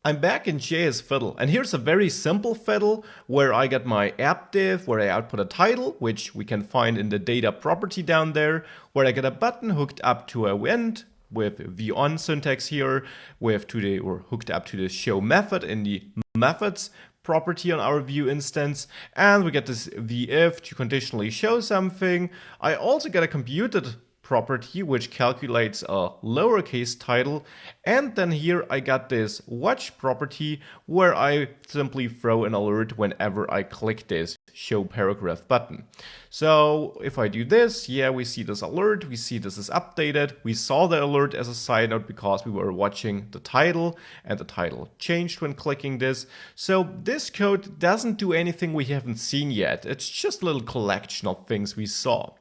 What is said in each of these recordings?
I'm back in JS Fiddle, and here's a very simple fiddle where I get my app div, where I output a title, which we can find in the data property down there, where I get a button hooked up to a event with the on syntax here, hooked up to the show method in the methods property on our Vue instance, and we get this if to conditionally show something. I also get a computed property which calculates a lowercase title, and then here I got this watch property where I simply throw an alert whenever I click this show paragraph button. So if I do this, yeah, we see this alert, we see this is updated. We saw the alert as a side note because we were watching the title and the title changed when clicking this. So this code doesn't do anything we haven't seen yet. It's just a little collection of things we saw.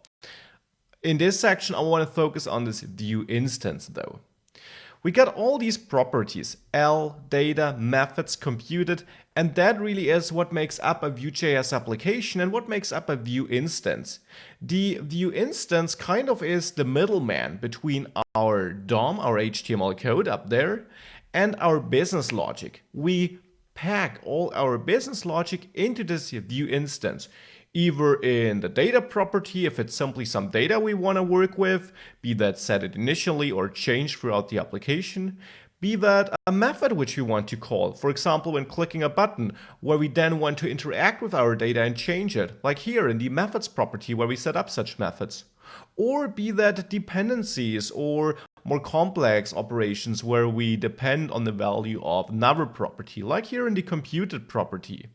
In this section, I want to focus on this Vue instance though. We got all these properties, L, data, methods, computed, and that really is what makes up a VueJS application and what makes up a Vue instance. The Vue instance kind of is the middleman between our DOM, our HTML code up there, and our business logic. We pack all our business logic into this Vue instance, either in the data property if it's simply some data we want to work with, be that set it initially or changed throughout the application, be that a method which we want to call, for example when clicking a button where we then want to interact with our data and change it, like here in the methods property where we set up such methods. Or be that dependencies or more complex operations where we depend on the value of another property, like here in the computed property.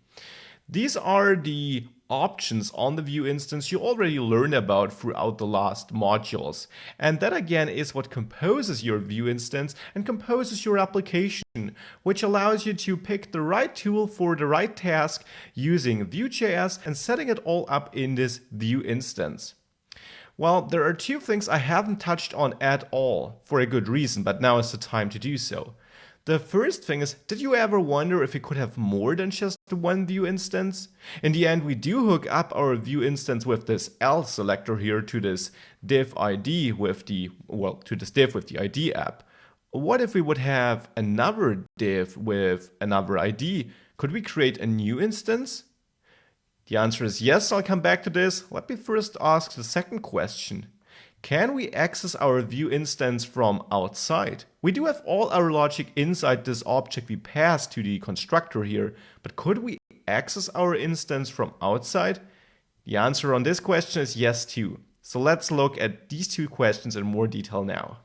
These are the options on the Vue instance you already learned about throughout the last modules. And that again is what composes your Vue instance and composes your application, which allows you to pick the right tool for the right task using VueJS and setting it all up in this Vue instance. Well, there are two things I haven't touched on at all, for a good reason, but now is the time to do so. The first thing is, did you ever wonder if we could have more than just one Vue instance? In the end, we do hook up our Vue instance with this L selector here to this div ID with the, to this div with the ID app. What if we would have another div with another ID? Could we create a new instance? The answer is yes, I'll come back to this. Let me first ask the second question. Can we access our Vue instance from outside? We do have all our logic inside this object we pass to the constructor here, but could we access our instance from outside? The answer on this question is yes too. So let's look at these two questions in more detail now.